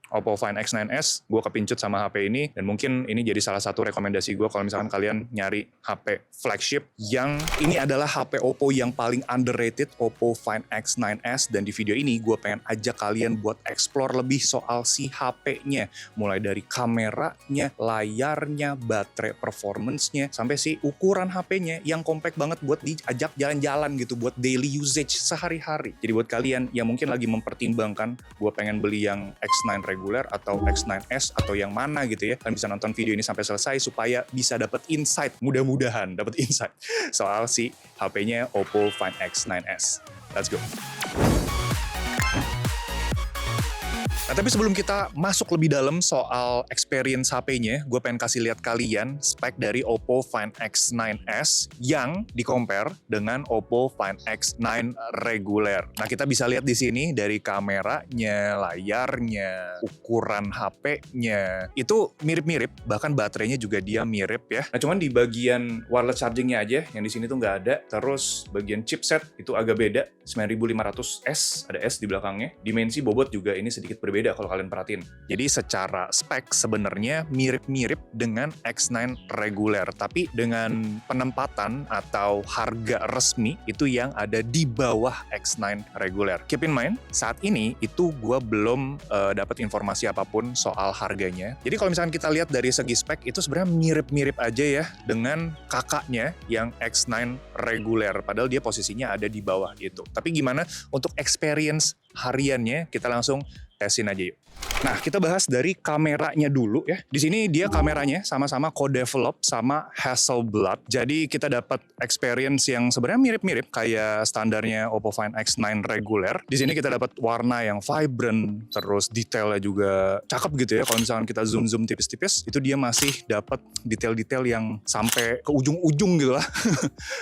Oppo Find X9s, gue kepincut sama HP ini, dan mungkin ini jadi salah satu rekomendasi gue kalau misalkan kalian nyari HP flagship yang ini adalah HP Oppo yang paling underrated, Oppo Find X9s, dan di video ini gue pengen ajak kalian buat explore lebih soal si HP-nya, mulai dari kameranya, layarnya, baterai performance-nya, sampai si ukuran HP-nya yang compact banget buat diajak jalan-jalan gitu, buat daily usage sehari-hari. Jadi buat kalian yang mungkin lagi mempertimbangkan, gue pengen beli yang X9 reguler atau X9s atau yang mana gitu ya, kalian bisa nonton video ini sampai selesai supaya bisa dapat insight, mudah-mudahan dapat insight soal si HP-nya Oppo Find X9s. Let's go. Nah, tapi sebelum kita masuk lebih dalam soal experience HP-nya, gue pengen kasih lihat kalian spek dari Oppo Find X9s yang di-compare dengan Oppo Find X9 reguler. Nah, kita bisa lihat di sini dari kameranya, layarnya, ukuran HP-nya, itu mirip-mirip, bahkan baterainya juga dia mirip ya. Nah, cuman di bagian wireless charging-nya aja, yang di sini tuh nggak ada. Terus bagian chipset itu agak beda, 9500S, ada S di belakangnya. Dimensi bobot juga ini sedikit berbeda kalau kalian perhatiin. Jadi secara spek sebenarnya mirip-mirip dengan X9 reguler, tapi dengan penempatan atau harga resmi itu yang ada di bawah X9 reguler. Keep in mind, saat ini itu gue belum dapat informasi apapun soal harganya. Jadi kalau misalkan kita lihat dari segi spek itu sebenarnya mirip-mirip aja ya dengan kakaknya yang X9 reguler, padahal dia posisinya ada di bawah itu. Tapi gimana untuk experience hariannya, kita langsung tesin aja yuk. Nah, kita bahas dari kameranya dulu ya. Di sini dia kameranya sama-sama co-develop sama Hasselblad. Jadi kita dapat experience yang sebenarnya mirip-mirip kayak standarnya Oppo Find X9 reguler. Di sini kita dapat warna yang vibrant, terus detailnya juga cakep gitu ya. Kalau misalkan kita zoom tipis-tipis, itu dia masih dapat detail-detail yang sampai ke ujung-ujung gitu lah.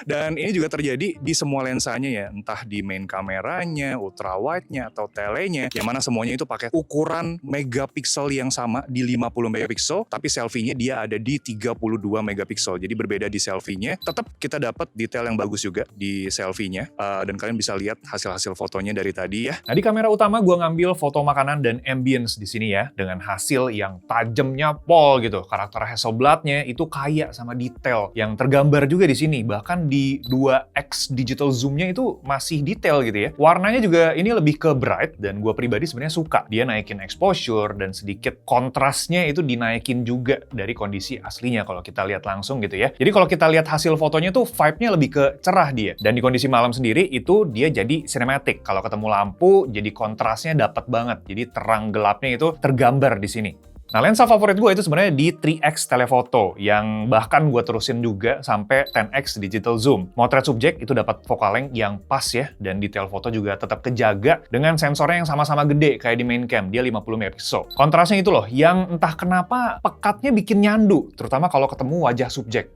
Dan ini juga terjadi di semua lensanya ya, entah di main kameranya, ultra wide-nya atau telenya, yang mana semuanya itu pakai ukuran megapiksel yang sama di 50 megapiksel, tapi selfie-nya dia ada di 32 megapiksel. Jadi berbeda di selfie-nya, tetap kita dapat detail yang bagus juga di selfie-nya, dan kalian bisa lihat hasil-hasil fotonya dari tadi ya. Nah, di kamera utama gue ngambil foto makanan dan ambience di sini ya, dengan hasil yang tajamnya pol gitu. Karakter Hasselblad-nya itu kaya sama detail yang tergambar juga di sini. Bahkan di 2x digital zoom-nya itu masih detail gitu ya. Warnanya juga ini lebih ke bright, dan gue pribadi sebenarnya suka. Dia naikin exposure dan sedikit kontrasnya itu dinaikin juga dari kondisi aslinya kalau kita lihat langsung gitu ya. Jadi kalau kita lihat hasil fotonya tuh vibe-nya lebih ke cerah dia. Dan di kondisi malam sendiri itu dia jadi cinematic. Kalau ketemu lampu jadi kontrasnya dapat banget. Jadi terang gelapnya itu tergambar di sini. Nah, lensa favorit gue itu sebenarnya di 3x telephoto, yang bahkan gue terusin juga sampai 10x digital zoom. Motret subjek itu dapat focal length yang pas ya, dan detail foto juga tetap kejaga dengan sensornya yang sama-sama gede kayak di main cam, dia 50 megapiksel. Kontrasnya itu loh, yang entah kenapa pekatnya bikin nyandu, terutama kalau ketemu wajah subjek.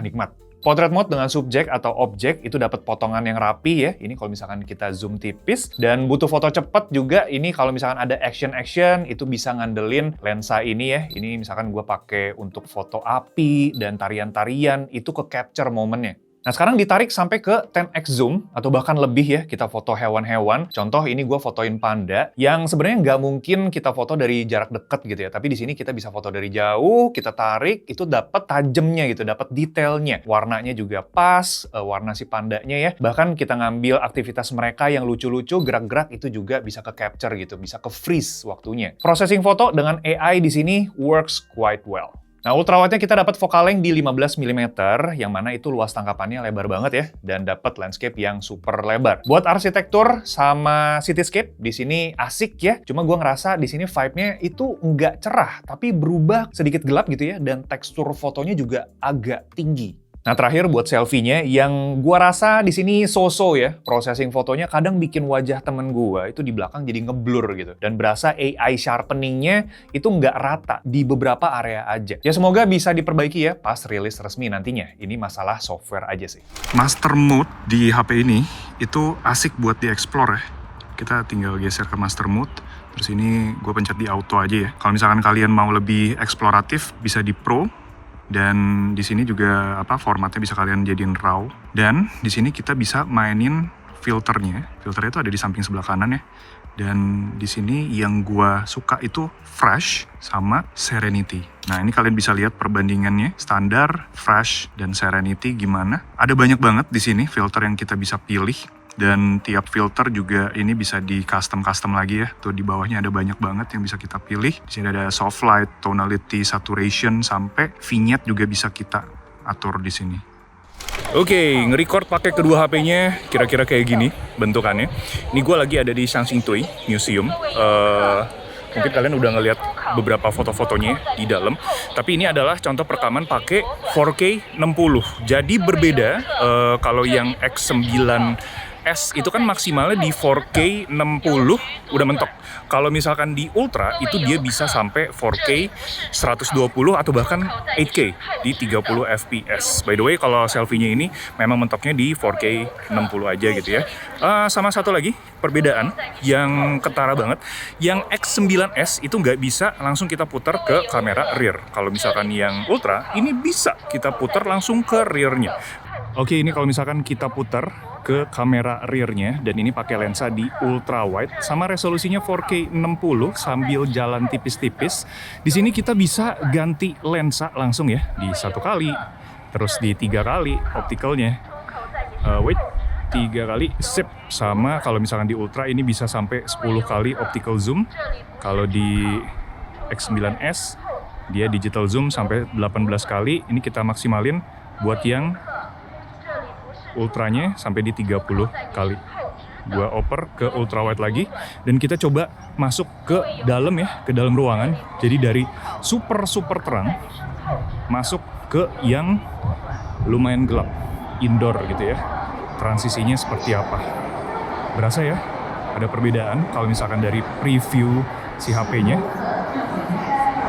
Nikmat. Portrait mode dengan subjek atau objek itu dapat potongan yang rapi ya. Ini kalau misalkan kita zoom tipis, dan butuh foto cepat juga. Ini kalau misalkan ada action itu bisa ngandelin lensa ini ya. Ini misalkan gue pakai untuk foto api dan tarian-tarian, itu ke capture momennya. Nah, sekarang ditarik sampai ke 10x zoom, atau bahkan lebih ya, kita foto hewan-hewan. Contoh, ini gue fotoin panda, yang sebenarnya nggak mungkin kita foto dari jarak dekat gitu ya. Tapi di sini kita bisa foto dari jauh, kita tarik, itu dapat tajamnya gitu, dapat detailnya. Warnanya juga pas, warna si pandanya ya. Bahkan kita ngambil aktivitas mereka yang lucu-lucu, gerak-gerak, itu juga bisa ke capture gitu, bisa ke freeze waktunya. Processing foto dengan AI di sini works quite well. Nah, ultrawide-nya kita dapat focal length di 15 mm, yang mana itu luas tangkapannya lebar banget ya, dan dapat landscape yang super lebar. Buat arsitektur sama cityscape, di sini asik ya, cuma gue ngerasa di sini vibe-nya itu nggak cerah, tapi berubah sedikit gelap gitu ya, dan tekstur fotonya juga agak tinggi. Nah, terakhir buat selfie-nya, yang gua rasa di sini so-so ya. Processing fotonya kadang bikin wajah temen gua itu di belakang jadi ngeblur gitu. Dan berasa AI sharpening-nya itu nggak rata di beberapa area aja. Ya semoga bisa diperbaiki ya pas rilis resmi nantinya. Ini masalah software aja sih. Master mode di HP ini itu asik buat di-explore ya. Kita tinggal geser ke master mode. Terus ini gue pencet di auto aja ya. Kalau misalkan kalian mau lebih eksploratif, bisa di pro. Dan di sini juga formatnya bisa kalian jadiin RAW. Dan di sini kita bisa mainin filternya. Filternya itu ada di samping sebelah kanan ya. Dan di sini yang gua suka itu Fresh sama Serenity. Nah, ini kalian bisa lihat perbandingannya, standar, Fresh, dan Serenity gimana. Ada banyak banget di sini filter yang kita bisa pilih. Dan tiap filter juga ini bisa di custom lagi ya. Tuh di bawahnya ada banyak banget yang bisa kita pilih. Di sini ada soft light, tonality, saturation, sampai vignette juga bisa kita atur di sini. Oke, nge-record pakai kedua HP-nya kira-kira kayak gini bentukannya. Ini gue lagi ada di Shaanxi Museum. Mungkin kalian udah ngeliat beberapa foto-fotonya di dalam. Tapi ini adalah contoh perekaman pakai 4K 60. Jadi berbeda kalau yang X9S itu kan maksimalnya di 4K 60 udah mentok. Kalau misalkan di Ultra itu dia bisa sampai 4K 120 atau bahkan 8K di 30 fps. By the way, kalau selfie-nya ini memang mentoknya di 4K 60 aja gitu ya. Sama satu lagi perbedaan yang ketara banget, yang X9S itu nggak bisa langsung kita putar ke kamera rear. Kalau misalkan yang Ultra, ini bisa kita putar langsung ke rear-nya. Oke, ini kalau misalkan kita putar ke kamera rear-nya, dan ini pakai lensa di ultra wide sama resolusinya 4K 60 sambil jalan tipis-tipis. Di sini kita bisa ganti lensa langsung ya, di 1 kali, terus di 3 kali optikalnya. 3 kali, sip. Sama kalau misalkan di ultra ini bisa sampai 10 kali optical zoom. Kalau di X9S dia digital zoom sampai 18 kali. Ini kita maksimalin buat yang ultranya sampai di 30 kali. Gua oper ke ultra wide lagi dan kita coba masuk ke dalam ya, ke dalam ruangan. Jadi dari super terang masuk ke yang lumayan gelap, indoor gitu ya. Transisinya seperti apa? Berasa ya? Ada perbedaan kalau misalkan dari preview si HP-nya.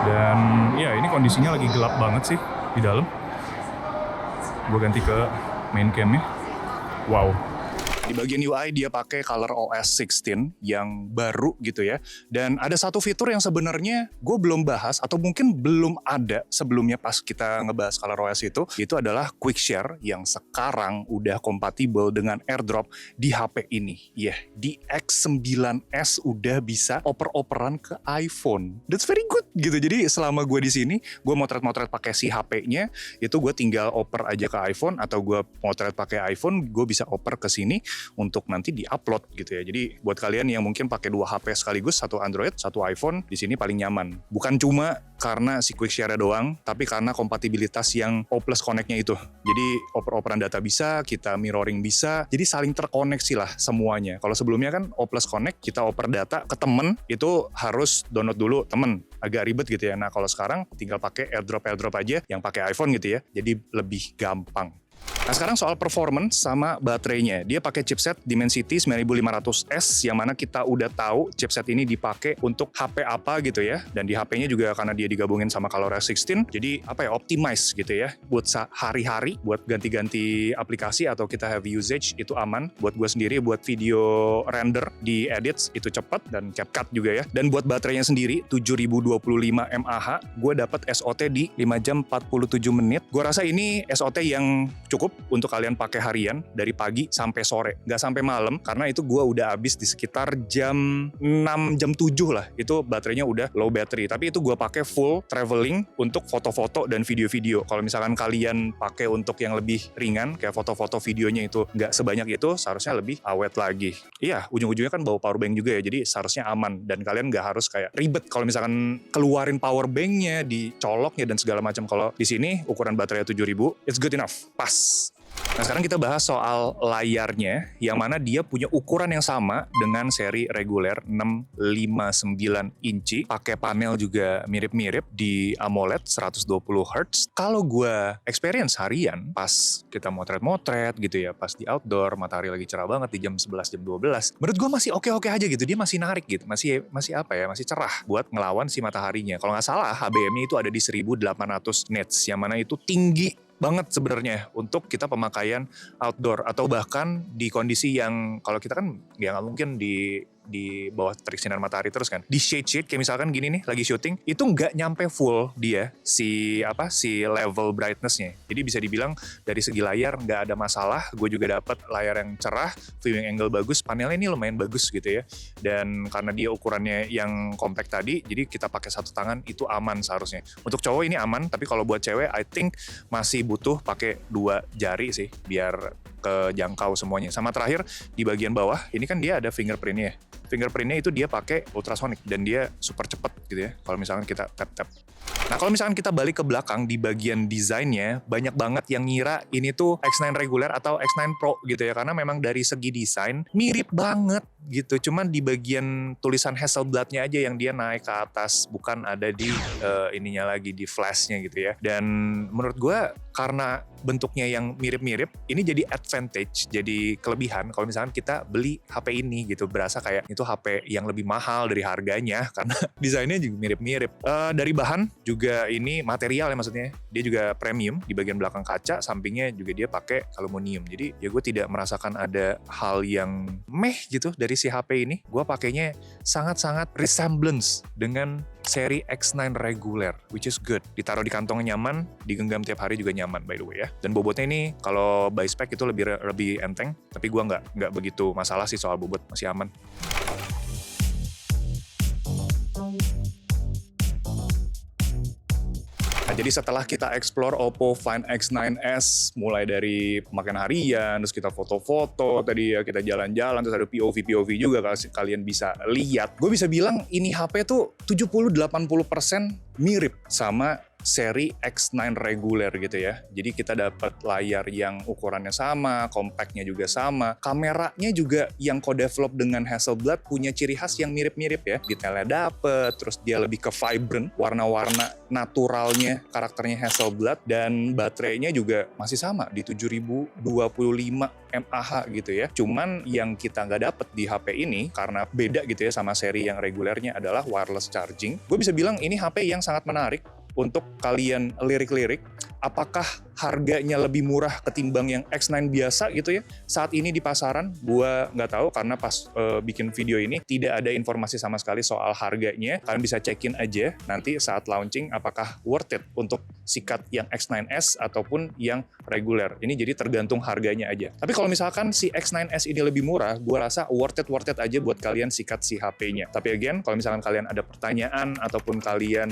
Dan ya ini kondisinya lagi gelap banget sih di dalam. Gue ganti ke main cam-nya. Wow. Di bagian UI dia pakai ColorOS 16 yang baru gitu ya. Dan ada satu fitur yang sebenarnya gue belum bahas atau mungkin belum ada sebelumnya pas kita ngebahas ColorOS itu adalah Quick Share yang sekarang udah kompatibel dengan AirDrop di HP ini. Ya, di X9S udah bisa oper-operan ke iPhone. That's very good gitu. Jadi selama gue di sini, gue motret-motret pakai si HP-nya, itu gue tinggal oper aja ke iPhone, atau gue motret pakai iPhone, gue bisa oper ke sini untuk nanti di-upload gitu ya. Jadi buat kalian yang mungkin pakai 2 HP sekaligus, satu Android, satu iPhone, di sini paling nyaman. Bukan cuma karena si Quick Share doang, tapi karena kompatibilitas yang O+ Connect-nya itu. Jadi oper-operan data bisa, kita mirroring bisa, jadi saling terkoneksi lah semuanya. Kalau sebelumnya kan O+ Connect, kita oper data ke temen, itu harus download dulu temen. Agak ribet gitu ya. Nah kalau sekarang tinggal pakai AirDrop aja yang pakai iPhone gitu ya. Jadi lebih gampang. Nah sekarang soal performance sama baterainya. Dia pakai chipset Dimensity 9500S yang mana kita udah tahu chipset ini dipakai untuk HP apa gitu ya. Dan di HP-nya juga karena dia digabungin sama ColorOS 16, jadi apa ya, optimize gitu ya. Buat hari-hari, buat ganti-ganti aplikasi atau kita heavy usage itu aman. Buat gue sendiri, buat video render di edits itu cepat, dan CapCut juga ya. Dan buat baterainya sendiri 7025 mAh, gue dapat SOT di 5 jam 47 menit. Gue rasa ini SOT yang cukup untuk kalian pakai harian dari pagi sampai sore, nggak sampai malam, karena itu gue udah habis di sekitar jam 6, jam 7 lah, itu baterainya udah low battery. Tapi itu gue pakai full traveling untuk foto-foto dan video-video. Kalau misalkan kalian pakai untuk yang lebih ringan kayak foto-foto, videonya itu nggak sebanyak itu, seharusnya lebih awet lagi. Iya, ujung-ujungnya kan bawa power bank juga ya, jadi seharusnya aman dan kalian nggak harus kayak ribet kalau misalkan keluarin power banknya, dicoloknya dan segala macam. Kalau di sini ukuran baterainya 7000, it's good enough, pas. Nah sekarang kita bahas soal layarnya, yang mana dia punya ukuran yang sama dengan seri reguler 659 inci, pakai panel juga mirip-mirip di AMOLED 120Hz. Kalau gue experience harian pas kita motret-motret gitu ya, pas di outdoor, matahari lagi cerah banget di jam 11, jam 12, menurut gue masih oke-oke aja gitu. Dia masih narik gitu, masih apa ya, masih cerah buat ngelawan si mataharinya. Kalau nggak salah HBM-nya itu ada di 1800 nits, yang mana itu tinggi banget sebenarnya untuk kita pemakaian outdoor, atau bahkan di kondisi yang kalau kita kan ya nggak mungkin di di bawah terik sinar matahari terus kan. Di shade kayak misalkan gini nih lagi syuting, itu nggak nyampe full dia si level brightness-nya. Jadi bisa dibilang dari segi layar nggak ada masalah. Gue juga dapat layar yang cerah, viewing angle bagus, panelnya ini lumayan bagus gitu ya. Dan karena dia ukurannya yang compact tadi, jadi kita pakai satu tangan itu aman seharusnya. Untuk cowok ini aman, tapi kalau buat cewek I think masih butuh pakai 2 jari sih biar kejangkau semuanya. Sama terakhir di bagian bawah, ini kan dia ada fingerprint-nya. Fingerprint-nya itu dia pakai ultrasonic dan dia super cepet gitu ya. Kalau misalkan kita tap-tap. Nah kalau misalkan kita balik ke belakang di bagian desainnya, banyak banget yang ngira ini tuh X9 reguler atau X9 Pro gitu ya. Karena memang dari segi desain mirip banget gitu. Cuman di bagian tulisan Hasselblad-nya aja yang dia naik ke atas, bukan ada di ininya lagi, di flash-nya gitu ya. Dan menurut gue karena bentuknya yang mirip-mirip, ini jadi advantage, jadi kelebihan kalau misalkan kita beli HP ini gitu. Berasa kayak itu HP yang lebih mahal dari harganya karena desainnya juga mirip-mirip. Dari bahan juga ini material ya maksudnya, dia juga premium di bagian belakang kaca, sampingnya juga dia pakai aluminium. Jadi ya gue tidak merasakan ada hal yang meh gitu dari si HP ini. Gue pakainya sangat-sangat resemblance dengan seri X9 reguler, which is good. Ditaruh di kantong nyaman, digenggam tiap hari juga nyaman by the way ya. Dan bobotnya ini kalau by spec itu lebih enteng, tapi gue nggak begitu masalah sih soal bobot, masih aman. Nah, jadi setelah kita explore Oppo Find X9s, mulai dari pemakaian harian, terus kita foto-foto, tadi ya kita jalan-jalan, terus ada POV juga kalian bisa lihat. Gue bisa bilang ini HP tuh 70-80% mirip sama seri X9 reguler gitu ya. Jadi kita dapat layar yang ukurannya sama, compactnya juga sama, kameranya juga yang co-develop dengan Hasselblad punya ciri khas yang mirip-mirip ya. Detailnya dapet, terus dia lebih ke vibrant, warna-warna naturalnya karakternya Hasselblad, dan baterainya juga masih sama di 7025 mAh gitu ya. Cuman yang kita nggak dapet di HP ini karena beda gitu ya sama seri yang regulernya adalah wireless charging. Gue bisa bilang ini HP yang sangat menarik untuk kalian lirik-lirik. Apakah harganya lebih murah ketimbang yang X9 biasa gitu ya? Saat ini di pasaran, gua nggak tahu karena pas bikin video ini tidak ada informasi sama sekali soal harganya. Kalian bisa cekin aja nanti saat launching apakah worth it untuk sikat yang X9s ataupun yang reguler. Ini jadi tergantung harganya aja. Tapi kalau misalkan si X9s ini lebih murah, gua rasa worth it aja buat kalian sikat si HP-nya. Tapi again, kalau misalkan kalian ada pertanyaan ataupun kalian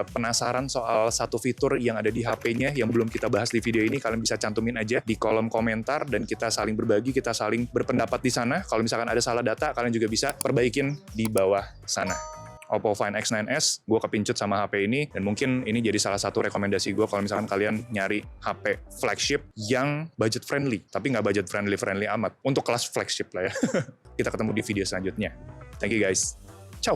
penasaran soal satu fitur yang ada di HP-nya yang belum kita bahas di video ini, kalian bisa cantumin aja di kolom komentar dan kita saling berbagi, kita saling berpendapat di sana. Kalau misalkan ada salah data, kalian juga bisa perbaikin di bawah sana. Oppo Find X9s, gue kepincut sama HP ini, dan mungkin ini jadi salah satu rekomendasi gue kalau misalkan kalian nyari HP flagship yang budget friendly, tapi nggak budget friendly amat, untuk kelas flagship lah ya. Kita ketemu di video selanjutnya. Thank you guys. Ciao.